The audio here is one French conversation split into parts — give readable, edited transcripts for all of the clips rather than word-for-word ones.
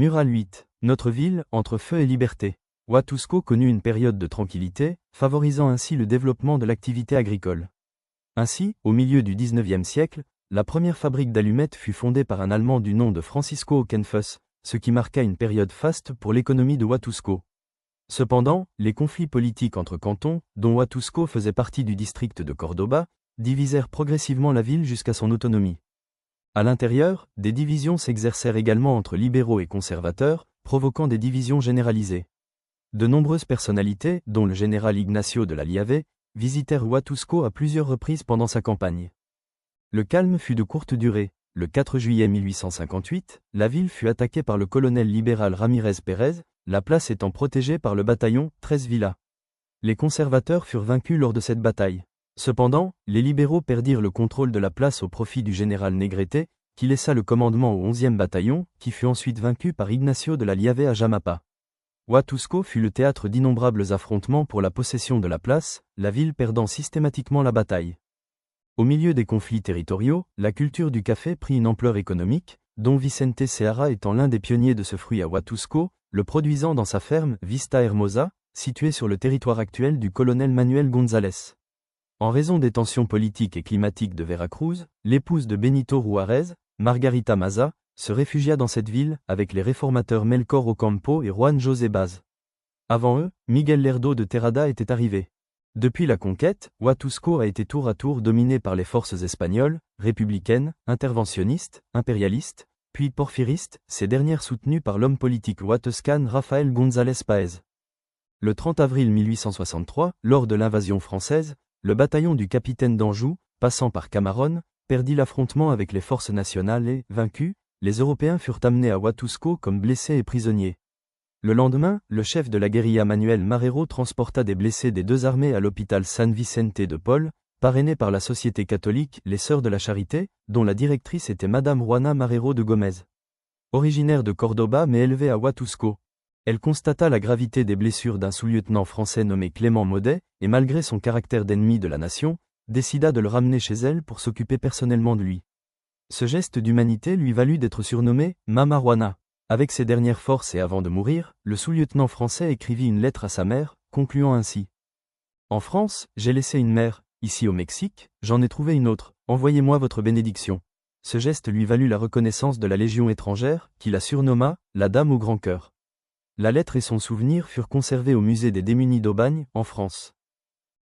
Mural 8. Notre ville, entre feu et liberté. Huatusco connut une période de tranquillité, favorisant ainsi le développement de l'activité agricole. Ainsi, au milieu du XIXe siècle, la première fabrique d'allumettes fut fondée par un Allemand du nom de Francisco Okenfuss, ce qui marqua une période faste pour l'économie de Huatusco. Cependant, les conflits politiques entre cantons, dont Huatusco faisait partie du district de Córdoba, divisèrent progressivement la ville jusqu'à son autonomie. À l'intérieur, des divisions s'exercèrent également entre libéraux et conservateurs, provoquant des divisions généralisées. De nombreuses personnalités, dont le général Ignacio de la Llave, visitèrent Huatusco à plusieurs reprises pendant sa campagne. Le calme fut de courte durée. Le 4 juillet 1858, la ville fut attaquée par le colonel libéral Ramírez Pérez, la place étant protégée par le bataillon 13 Villa. Les conservateurs furent vaincus lors de cette bataille. Cependant, les libéraux perdirent le contrôle de la place au profit du général Negrete, qui laissa le commandement au 11e bataillon, qui fut ensuite vaincu par Ignacio de la Llave à Jamapa. Huatusco fut le théâtre d'innombrables affrontements pour la possession de la place, la ville perdant systématiquement la bataille. Au milieu des conflits territoriaux, la culture du café prit une ampleur économique, dont Vicente Seara étant l'un des pionniers de ce fruit à Huatusco, le produisant dans sa ferme Vista Hermosa, située sur le territoire actuel du colonel Manuel González. En raison des tensions politiques et climatiques de Veracruz, l'épouse de Benito Juárez, Margarita Maza, se réfugia dans cette ville avec les réformateurs Melchor Ocampo et Juan José Baz. Avant eux, Miguel Lerdo de Terrada était arrivé. Depuis la conquête, Huatusco a été tour à tour dominé par les forces espagnoles, républicaines, interventionnistes, impérialistes, puis porfiristes, ces dernières soutenues par l'homme politique huatuscan Rafael González Páez. Le 30 avril 1863, lors de l'invasion française, le bataillon du capitaine d'Anjou, passant par Camarón, perdit l'affrontement avec les forces nationales et, vaincus, les Européens furent amenés à Huatusco comme blessés et prisonniers. Le lendemain, le chef de la guérilla Manuel Marrero transporta des blessés des deux armées à l'hôpital San Vicente de Paul, parrainé par la Société catholique Les Sœurs de la Charité, dont la directrice était Madame Juana Marrero de Gómez. Originaire de Córdoba mais élevée à Huatusco, elle constata la gravité des blessures d'un sous-lieutenant français nommé Clément Maudet, et malgré son caractère d'ennemi de la nation, décida de le ramener chez elle pour s'occuper personnellement de lui. Ce geste d'humanité lui valut d'être surnommé « Mama Juana ». Avec ses dernières forces et avant de mourir, le sous-lieutenant français écrivit une lettre à sa mère, concluant ainsi. « En France, j'ai laissé une mère, ici au Mexique, j'en ai trouvé une autre, envoyez-moi votre bénédiction. » Ce geste lui valut la reconnaissance de la Légion étrangère, qui la surnomma « la Dame au grand cœur ». La lettre et son souvenir furent conservés au musée des Démunis d'Aubagne, en France.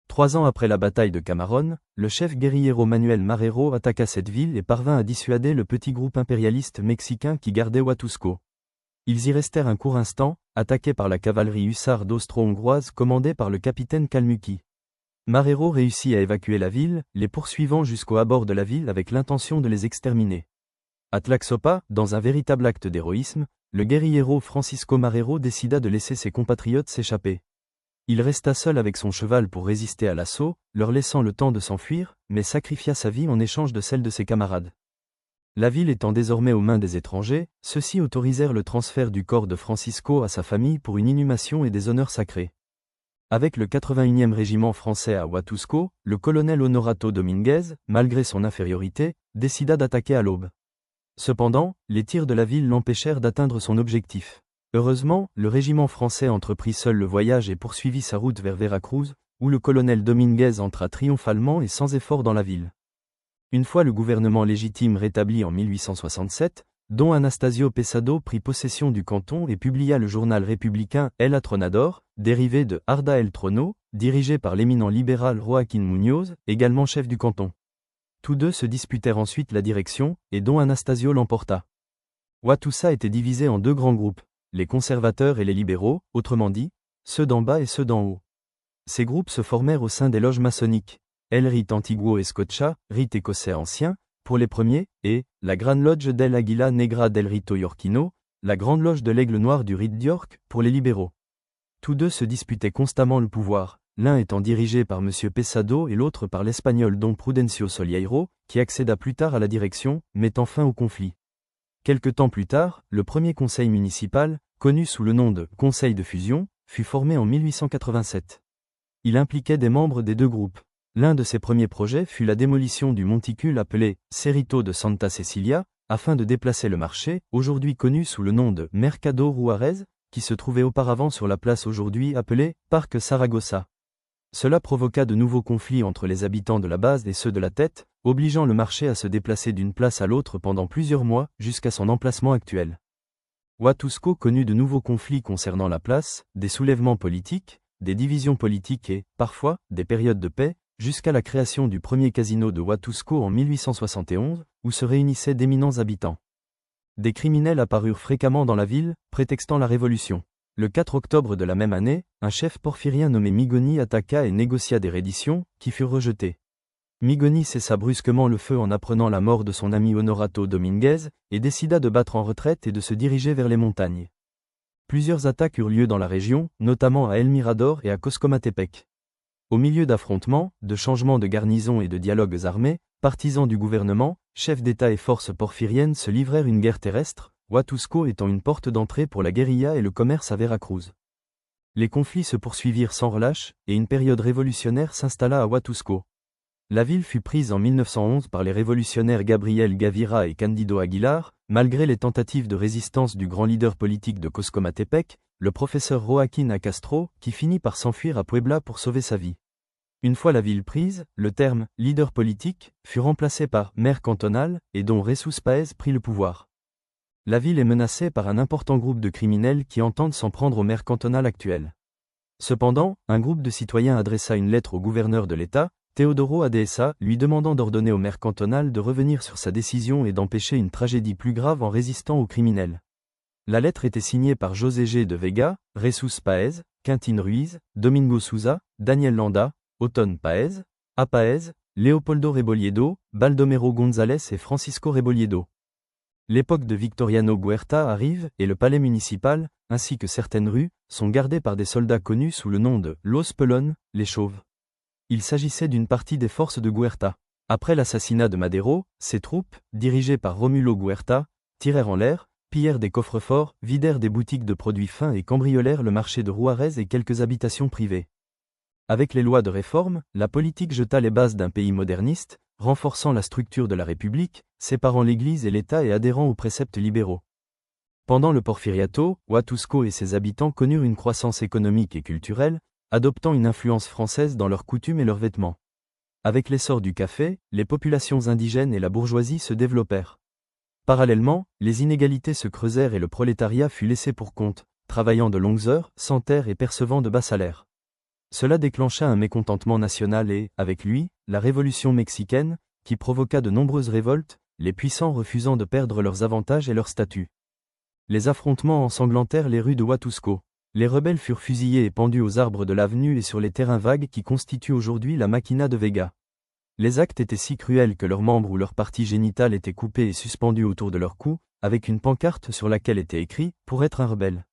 3 ans après la bataille de Camarón, le chef guérillero Manuel Marrero attaqua cette ville et parvint à dissuader le petit groupe impérialiste mexicain qui gardait Huatusco. Ils y restèrent un court instant, attaqués par la cavalerie hussarde austro-hongroise commandée par le capitaine Kalmuki. Marrero réussit à évacuer la ville, les poursuivant jusqu'au abord de la ville avec l'intention de les exterminer. À Tlaxopa, dans un véritable acte d'héroïsme, le guérillero Francisco Marrero décida de laisser ses compatriotes s'échapper. Il resta seul avec son cheval pour résister à l'assaut, leur laissant le temps de s'enfuir, mais sacrifia sa vie en échange de celle de ses camarades. La ville étant désormais aux mains des étrangers, ceux-ci autorisèrent le transfert du corps de Francisco à sa famille pour une inhumation et des honneurs sacrés. Avec le 81e régiment français à Huatusco, le colonel Honorato Dominguez, malgré son infériorité, décida d'attaquer à l'aube. Cependant, les tirs de la ville l'empêchèrent d'atteindre son objectif. Heureusement, le régiment français entreprit seul le voyage et poursuivit sa route vers Veracruz, où le colonel Dominguez entra triomphalement et sans effort dans la ville. Une fois le gouvernement légitime rétabli en 1867, Don Anastasio Pesado prit possession du canton et publia le journal républicain El Atronador, dérivé de Arda el Trono, dirigé par l'éminent libéral Joaquín Muñoz, également chef du canton. Tous deux se disputèrent ensuite la direction, et Don Anastasio l'emporta. Huatusa était divisé en 2 grands groupes, les conservateurs et les libéraux, autrement dit, ceux d'en bas et ceux d'en haut. Ces groupes se formèrent au sein des loges maçonniques, El Rite Antiguo et Scotia, rite écossais ancien, pour les premiers, et la Gran Lodge del Águila Negra del Rito Yorkino, la grande loge de l'Aigle Noir du rite d'York, pour les libéraux. Tous deux se disputaient constamment le pouvoir, l'un étant dirigé par M. Pesado et l'autre par l'espagnol Don Prudencio Solieiro, qui accéda plus tard à la direction, mettant fin au conflit. Quelque temps plus tard, le premier conseil municipal, connu sous le nom de « Conseil de fusion », fut formé en 1887. Il impliquait des membres des 2 groupes. L'un de ses premiers projets fut la démolition du monticule appelé « Cerrito de Santa Cecilia », afin de déplacer le marché, aujourd'hui connu sous le nom de Mercado Juárez, qui se trouvait auparavant sur la place aujourd'hui appelée Parc Saragossa. Cela provoqua de nouveaux conflits entre les habitants de la base et ceux de la tête, obligeant le marché à se déplacer d'une place à l'autre pendant plusieurs mois, jusqu'à son emplacement actuel. Huatusco connut de nouveaux conflits concernant la place, des soulèvements politiques, des divisions politiques et, parfois, des périodes de paix, jusqu'à la création du premier casino de Huatusco en 1871, où se réunissaient d'éminents habitants. Des criminels apparurent fréquemment dans la ville, prétextant la révolution. Le 4 octobre de la même année, un chef porphyrien nommé Migoni attaqua et négocia des redditions, qui furent rejetées. Migoni cessa brusquement le feu en apprenant la mort de son ami Honorato Dominguez, et décida de battre en retraite et de se diriger vers les montagnes. Plusieurs attaques eurent lieu dans la région, notamment à El Mirador et à Coscomatepec. Au milieu d'affrontements, de changements de garnison et de dialogues armés, partisans du gouvernement, chefs d'État et forces porphyriennes se livrèrent une guerre terrestre, Huatusco étant une porte d'entrée pour la guérilla et le commerce à Veracruz. Les conflits se poursuivirent sans relâche, et une période révolutionnaire s'installa à Huatusco. La ville fut prise en 1911 par les révolutionnaires Gabriel Gavira et Candido Aguilar, malgré les tentatives de résistance du grand leader politique de Coscomatepec, le professeur Joaquín Acastro, qui finit par s'enfuir à Puebla pour sauver sa vie. Une fois la ville prise, le terme « leader politique » fut remplacé par « maire cantonal » et dont Jesús Páez prit le pouvoir. La ville est menacée par un important groupe de criminels qui entendent s'en prendre au maire cantonal actuel. Cependant, un groupe de citoyens adressa une lettre au gouverneur de l'État, Teodoro Adessa, lui demandant d'ordonner au maire cantonal de revenir sur sa décision et d'empêcher une tragédie plus grave en résistant aux criminels. La lettre était signée par José G. de Vega, Jesús Páez, Quintín Ruiz, Domingo Souza, Daniel Landa, Otón Páez, A. Páez, Leopoldo Rebolledo, Baldomero González et Francisco Rebolledo. L'époque de Victoriano Huerta arrive et le palais municipal, ainsi que certaines rues, sont gardées par des soldats connus sous le nom de Los Pelón, les Chauves. Il s'agissait d'une partie des forces de Huerta. Après l'assassinat de Madero, ses troupes, dirigées par Romulo Huerta, tirèrent en l'air, pillèrent des coffres-forts, vidèrent des boutiques de produits fins et cambriolèrent le marché de Juárez et quelques habitations privées. Avec les lois de réforme, la politique jeta les bases d'un pays moderniste, renforçant la structure de la République, séparant l'Église et l'État et adhérant aux préceptes libéraux. Pendant le Porfiriato, Huatusco et ses habitants connurent une croissance économique et culturelle, adoptant une influence française dans leurs coutumes et leurs vêtements. Avec l'essor du café, les populations indigènes et la bourgeoisie se développèrent. Parallèlement, les inégalités se creusèrent et le prolétariat fut laissé pour compte, travaillant de longues heures, sans terre et percevant de bas salaires. Cela déclencha un mécontentement national et, avec lui, la révolution mexicaine, qui provoqua de nombreuses révoltes, les puissants refusant de perdre leurs avantages et leur statut. Les affrontements ensanglantèrent les rues de Huatusco. Les rebelles furent fusillés et pendus aux arbres de l'avenue et sur les terrains vagues qui constituent aujourd'hui la Maquina de Vega. Les actes étaient si cruels que leurs membres ou leurs parties génitales étaient coupées et suspendues autour de leur cou, avec une pancarte sur laquelle était écrit « Pour être un rebelle ».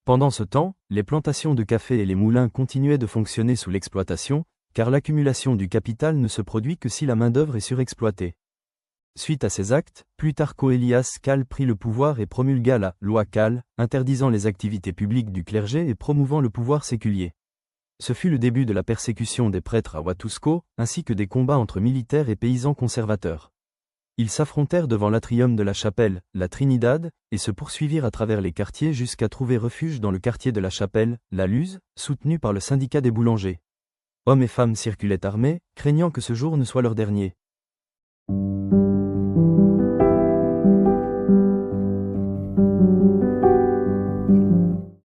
Pendant ce temps, les plantations de café et les moulins continuaient de fonctionner sous l'exploitation, car l'accumulation du capital ne se produit que si la main-d'œuvre est surexploitée. Suite à ces actes, Plutarco Elias Cal prit le pouvoir et promulgua la loi Cal, interdisant les activités publiques du clergé et promouvant le pouvoir séculier. Ce fut le début de la persécution des prêtres à Huatusco, ainsi que des combats entre militaires et paysans conservateurs. Ils s'affrontèrent devant l'atrium de la chapelle, la Trinidad, et se poursuivirent à travers les quartiers jusqu'à trouver refuge dans le quartier de la chapelle, la Luz, soutenu par le syndicat des boulangers. Hommes et femmes circulaient armés, craignant que ce jour ne soit leur dernier.